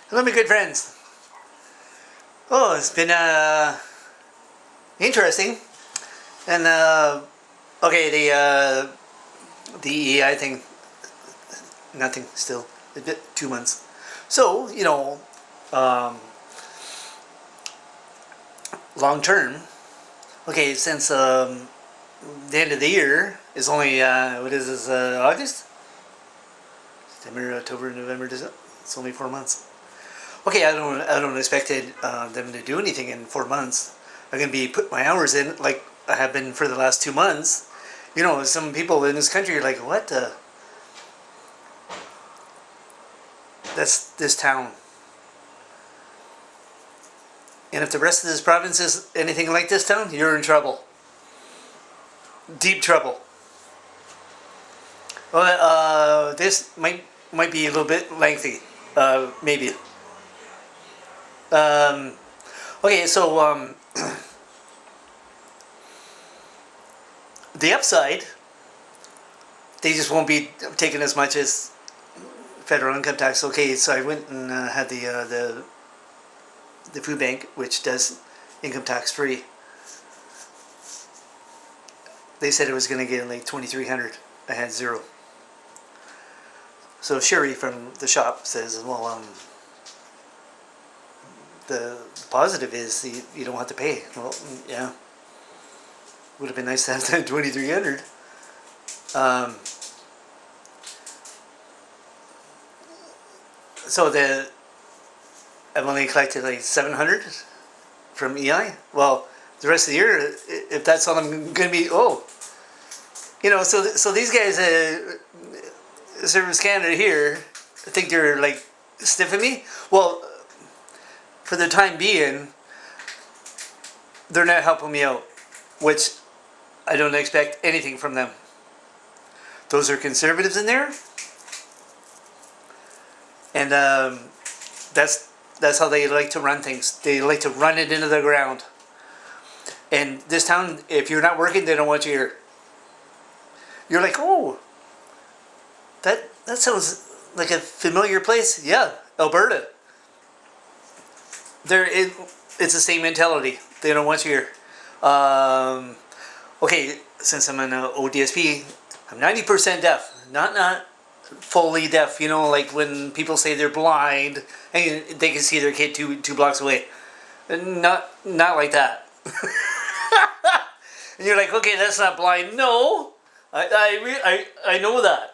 Hello, my good friends. Oh, it's been interesting, and okay, the EI thing, nothing still. A bit 2 months. So um, long term. Okay, since the end of the year is only what is this? August, September, October, November, December. It's only 4 months. Okay, I don't expect them to do anything in 4 months. I'm gonna be put my hours in like I have been for the last 2 months. Some people in this country are like, what the? That's this town. And if the rest of this province is anything like this town, you're in trouble. Deep trouble. Well, this might be a little bit lengthy. Maybe. Um, okay, so the upside, they just won't be taking as much as federal income tax. Okay, so I went and had the food bank, which does income tax free. They said it was going to get like 2,300. I had zero. So Sherry from the shop says, well, the positive is you don't have to pay. Well, yeah, would have been nice to have that 2,300. Um, so I've only collected like 700 from EI. Well, the rest of the year, if that's all I'm going to be, so these guys, Service Canada here, I think they're like stiffing me. Well, for the time being, they're not helping me out, which I don't expect anything from them. Those are conservatives in there, and that's how they like to run things. They like to run it into the ground. And this town, if you're not working, they don't want you here. You're like, oh, that sounds like a familiar place. Yeah, Alberta. It's the same mentality. They don't want you here. Okay, since I'm an ODSP, I'm 90% deaf. Not fully deaf. Like when people say they're blind and they can see their kid two blocks away. Not like that. And you're like, okay, that's not blind. No, I know that.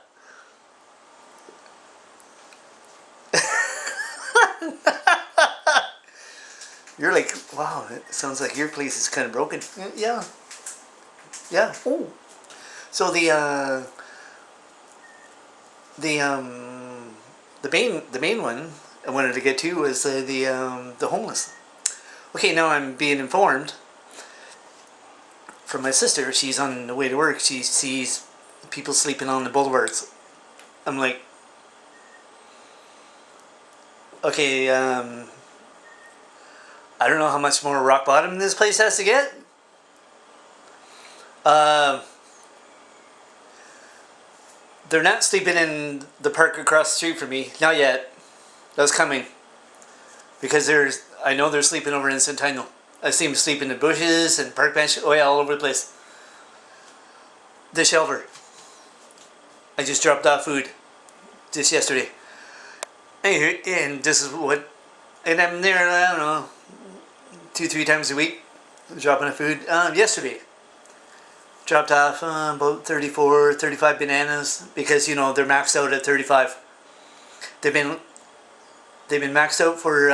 You're like, wow, it sounds like your place is kind of broken. Yeah, yeah. Oh, so the main one I wanted to get to was the homeless. Okay, now I'm being informed from my sister. She's on the way to work. She sees people sleeping on the boulevards. I'm like, okay, I don't know how much more rock bottom this place has to get. They're not sleeping in the park across the street from me. Not yet. That's coming. Because I know they're sleeping over in Centennial. I see them sleep in the bushes and park bench. Oh yeah, all over the place. The shelter. I just dropped off food just yesterday. And this is what... And I'm there, I don't know, 2-3 times a week. Dropping off food. Yesterday. Dropped off about 34, 35 bananas. Because, they're maxed out at 35. They've been maxed out for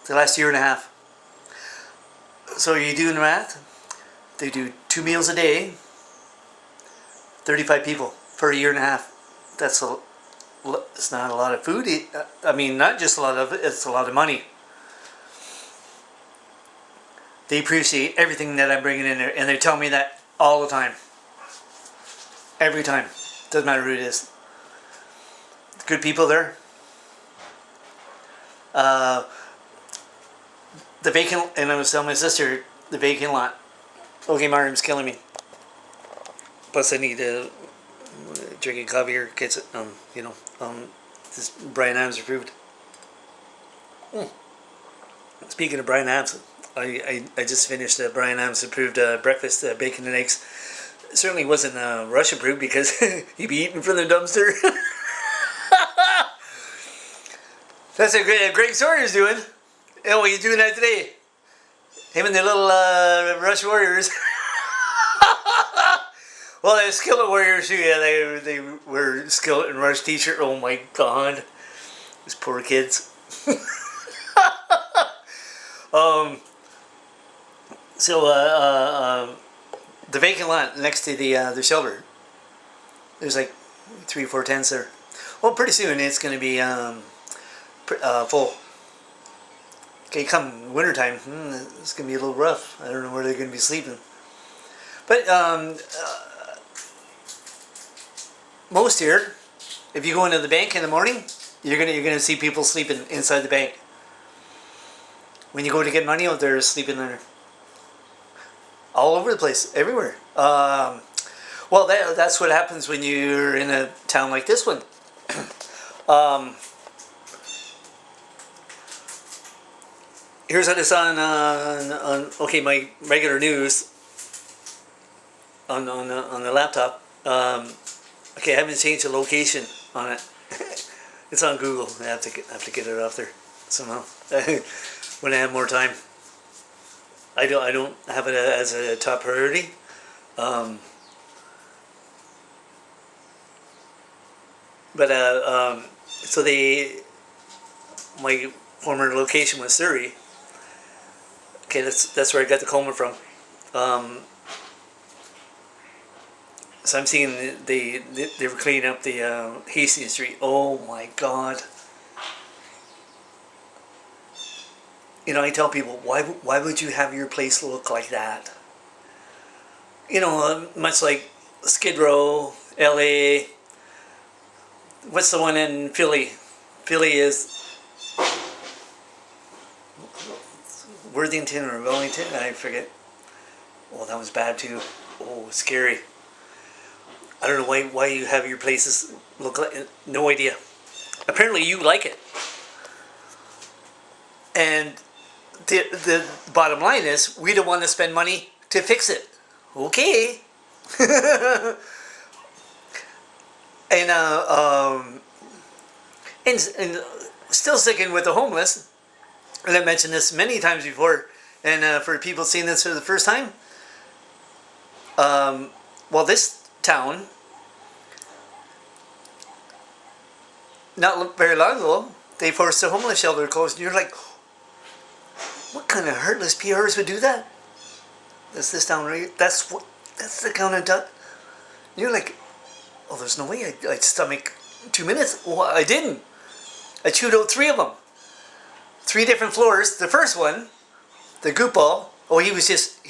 the last year and a half. So are you doing the math? They do 2 meals a day, 35 people for a year and a half. It's not a lot of food. I mean, not just a lot of it, it's a lot of money. They appreciate everything that I'm bringing in there, and they tell me that all the time. Every time. Doesn't matter who it is. Good people there. The vacant, and I was telling my sister, the vacant lot. Okay, Mariam's killing me. Plus, I need to drink a coffee or gets it. This Brian Adams approved. Speaking of Brian Adams, I just finished Brian Adams approved breakfast, bacon and eggs. It certainly wasn't Rush approved because he'd be eating from the dumpster. That's what Greg Sawyer's doing. Oh, he's doing that today. Him and the little Rush Warriors. Well, they're Skillet Warriors too. Yeah, they were Skillet and Rush t-shirt. Oh my God, these poor kids. So the vacant lot next to the shelter. There's like 3-4 tents there. Well, pretty soon it's going to be full. Okay, come wintertime, it's going to be a little rough. I don't know where they're going to be sleeping. But most here, if you go into the bank in the morning, you're gonna see people sleeping inside the bank. When you go to get money out there, sleeping there. All over the place, everywhere. Well, that's what happens when you're in a town like this one. Here's what it's on okay, my regular news on the laptop. Okay, I haven't changed the location on it. It's on Google. I have to get it off there somehow when I have more time. I don't have it as a top priority. So my former location was Surrey. Okay, that's where I got the coma from. So I'm seeing they were cleaning up the Hastings Street. Oh my God! You know, I tell people, why would you have your place look like that? You know, much like Skid Row, L.A. What's the one in Philly? Philly is Worthington or Wellington, I forget. Oh, that was bad too. Oh, scary. I don't know why you have your places look like. No idea. Apparently you like it. And the bottom line is, we don't want to spend money to fix it. Okay. And still sticking with the homeless. And I've mentioned this many times before, and for people seeing this for the first time, well, this town, not very long ago, they forced a homeless shelter closed, and you're like, what kind of heartless PRs would do that? That's this town, right? That's the town in town. You're like, oh, there's no way I'd stomach 2 minutes. Well, I didn't. I chewed out 3 of them. 3 different floors. The first one, the goopball. Oh, he was just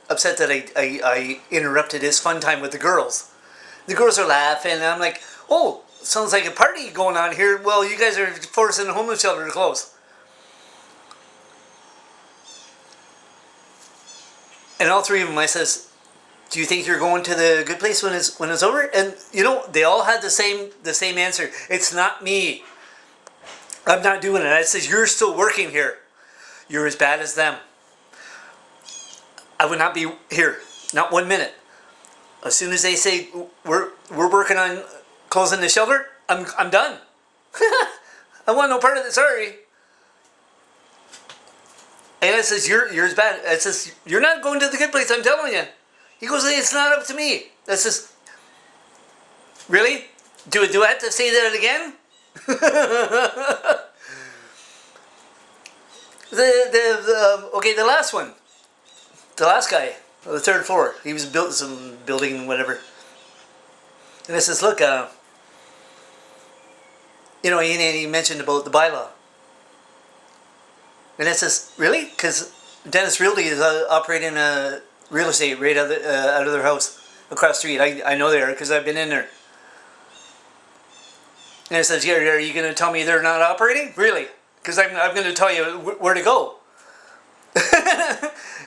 upset that I interrupted his fun time with the girls. The girls are laughing, and I'm like, oh, sounds like a party going on here. Well, you guys are forcing the homeless shelter to close. And all 3 of them, I says, do you think you're going to the good place when it's over? And you know, they all had the same answer. It's not me. I'm not doing it. I says, you're still working here. You're as bad as them. I would not be here. Not 1 minute. As soon as they say we're working on closing the shelter, I'm done. I want no part of it. Sorry. And I says, you're as bad. I says, you're not going to the good place, I'm telling you. He goes, it's not up to me. I says, really? Do I have to say that again? Okay, the last one. The last guy, on the 3rd floor. He was built some building, whatever. And I says, look, you know, he mentioned about the bylaw. And I says, really? Because Dennis Realty is operating a real estate right out of their house across the street. I know they are because I've been in there. And I says, yeah, are you going to tell me they're not operating? Really? Because I'm going to tell you where to go.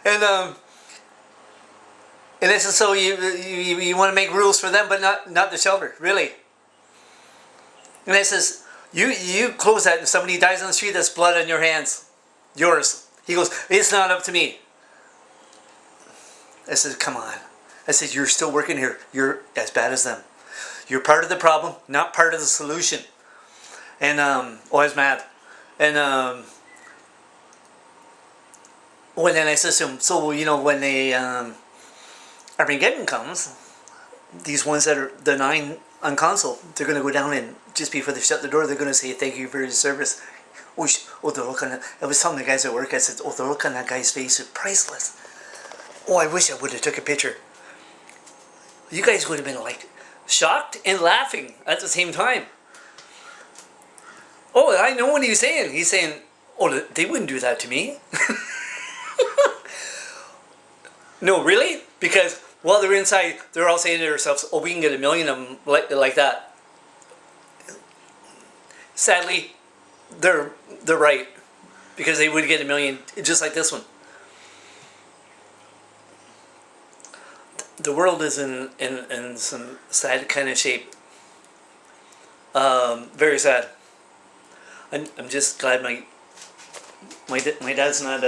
And I said, so you want to make rules for them, but not the shelter, really? And I says, You close that and somebody dies on the street, that's blood on your hands. Yours. He goes, it's not up to me. I said, come on. I said, you're still working here. You're as bad as them. You're part of the problem, not part of the solution. And, I was mad. And, well, then I said to him, so, you know, when the Armageddon comes, these ones that are the 9 on console, they're going to go down and just before they shut the door, they're going to say, thank you for your service. Oh, the look on it. I was telling the guys at work, I said, oh, the look on that guy's face is priceless. Oh, I wish I would have took a picture. You guys would have been like shocked and laughing at the same time. Oh, I know what he's saying. He's saying, oh, they wouldn't do that to me. No, really? Because while they're inside, they're all saying to themselves, oh, we can get 1 million of them like that. Sadly, they're right. Because they would get 1 million just like this one. The world is in some sad kind of shape. Very sad. I'm just glad my dad's not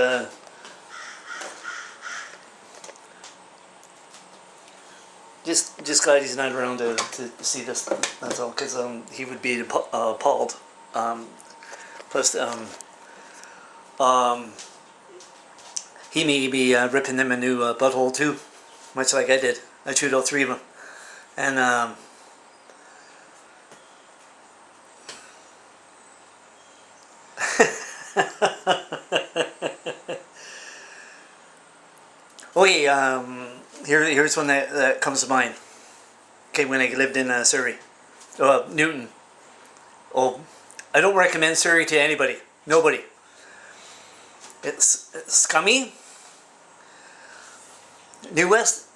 just glad he's not around to see this. That's all, because he would be appalled. Plus, he may be ripping them a new butthole too, much like I did. I chewed all 3 of them, and okay, here's one that comes to mind. Okay, when I lived in Surrey, Newton. Oh, I don't recommend Surrey to anybody. Nobody. It's scummy. New West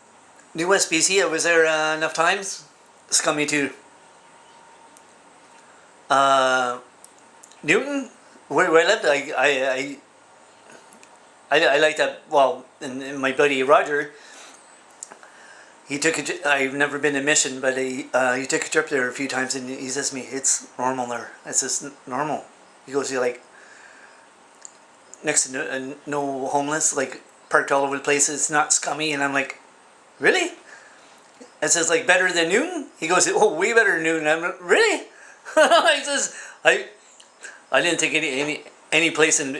BC. I was there enough times. Scummy too. Newton, where I lived, I like that. Well, and my buddy Roger, he took I've never been to Mission, but he took a trip there a few times, and he says to me, "It's normal there. It's just normal." He goes, "You like next to no homeless, like parked all over the place. It's not scummy." And I'm like, "Really?" It says like better than Newton. He goes, "Oh, way better than Newton." I'm like, "Really?" He says, I didn't think any place in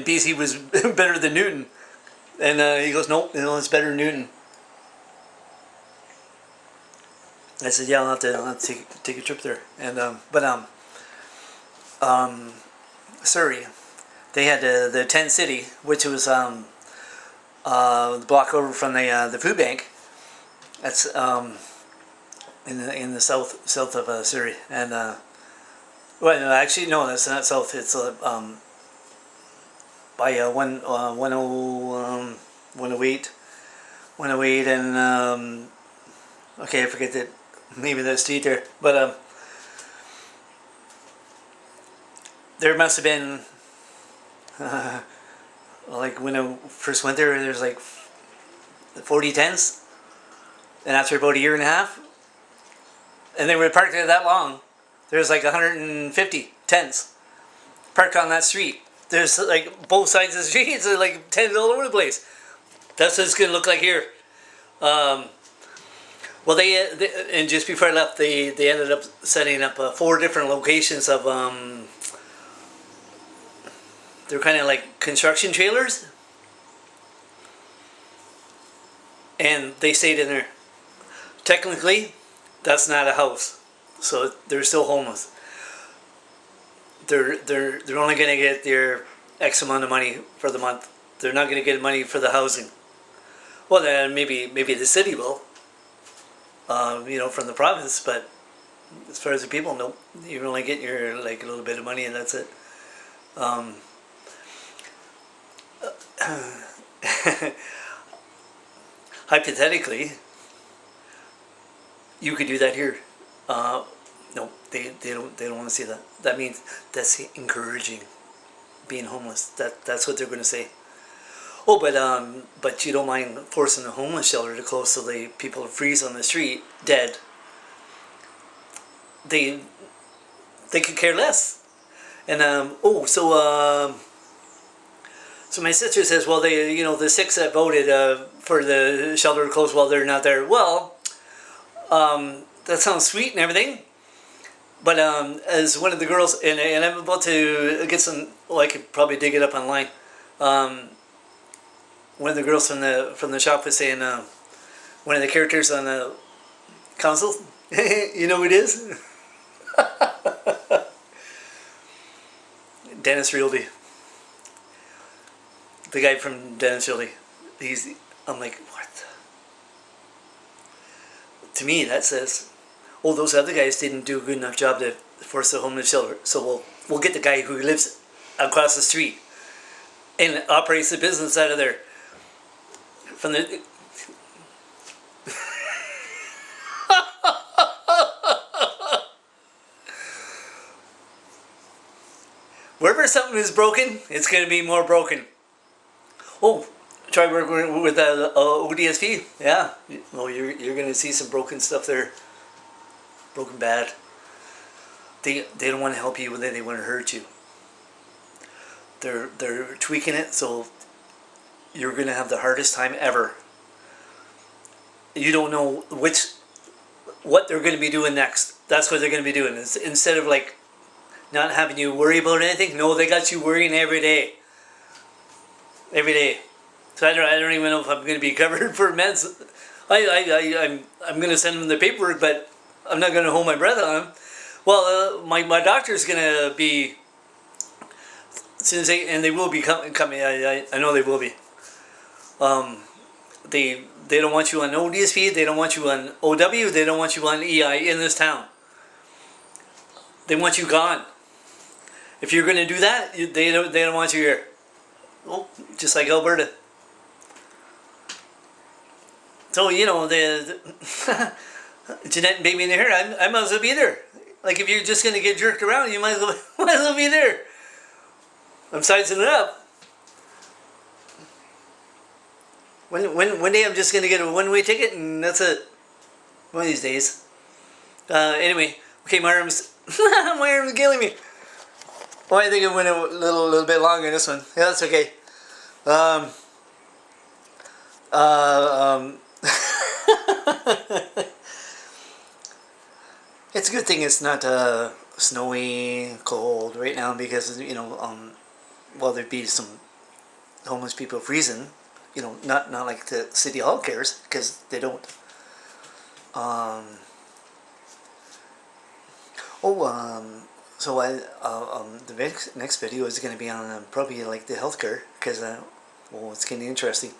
BC was better than Newton. And he goes, "Nope, it's better than Newton." I said, "Yeah, I'll have to take a trip there." And Surrey, they had the tent city, which was the block over from the food bank. That's in the south of Surrey, and well, no, actually no, that's not south. It's by 108, and okay, I forget that maybe that street there, but there must have been like when I first went there, there's like 40 tents, and after about a year and a half, and they were parked there that long, there's like 150 tents parked on that street. There's like both sides of the street, it's like tents all over the place. That's what it's gonna look like here. Well, they and just before I left, they ended up setting up 4 different locations of they're kind of like construction trailers, and they stayed in there. Technically, that's not a house, so they're still homeless. They're only going to get their X amount of money for the month. They're not going to get money for the housing. Well, then maybe the city will, from the province. But as far as the people, nope. You only get your like a little bit of money, and that's it. Hypothetically, you could do that here. No, they don't want to see that. That means that's encouraging being homeless. That's what they're going to say. Oh, but you don't mind forcing a homeless shelter to close so the people freeze on the street dead. They could care less. And so my sister says, well, the 6 that voted for the shelter to close, well, they're not there. Well, that sounds sweet and everything, but as one of the girls, and I'm about to get some, well, I could probably dig it up online. One of the girls from the shop was saying, one of the characters on the council, you know who it is? Dennis Realty. The guy from Dennis Realty. I'm like, what? To me, that says, oh, those other guys didn't do a good enough job to force the homeless shelter. So we'll get the guy who lives across the street and operates the business out of there. From the wherever something is broken, it's going to be more broken. Oh, try working with ODSP. Yeah. Well, you're going to see some broken stuff there. Broken bad. They don't want to help you, they want to hurt you. They're tweaking it so you're going to have the hardest time ever. You don't know what they're going to be doing next. That's what they're going to be doing. Instead of like not having you worry about anything, no, they got you worrying every day. Every day. So I don't even know if I'm going to be covered for meds. I'm going to send them the paperwork, but I'm not going to hold my breath on them. Well, my doctor's going to be, and they will be coming. I know they will be. They don't want you on ODSP. They don't want you on OW. They don't want you on EI in this town. They want you gone. If you're going to do that, they don't want you here. Oh, just like Alberta. So, the Jeanette and baby in the hair, I might as well be there. Like, if you're just going to get jerked around, you might as well be there. I'm sizing it up. One day I'm just going to get a one-way ticket and that's it. One of these days. Anyway, okay, my arm's killing me. Well, I think it went a little bit longer this one. Yeah, that's okay. It's a good thing it's not snowy, cold right now because well, there'd be some homeless people freezing. Not like the city hall cares because they don't. So the next video is going to be on probably like the healthcare because it's getting interesting.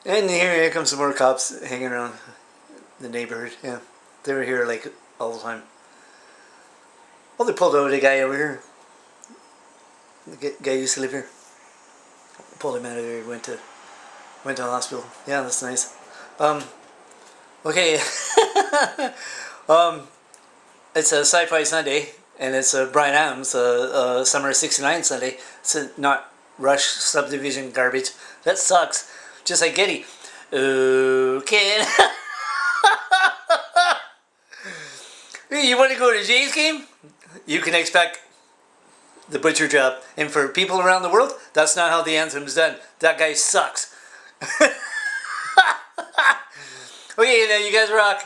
And here comes some more cops hanging around the neighborhood. Yeah, they were here like all the time. Well, they pulled over the guy over here. The guy used to live here. Pulled him out of there. Went to the hospital. Yeah, that's nice. Okay. It's a Sci-Fi Sunday, and it's a Bryan Adams Summer '69 Sunday. It's not Rush Subdivision garbage. That sucks. Just like Getty. Okay. You want to go to Jay's game? You can expect the butcher job. And for people around the world, that's not how the anthem's done. That guy sucks. Okay, then you guys rock.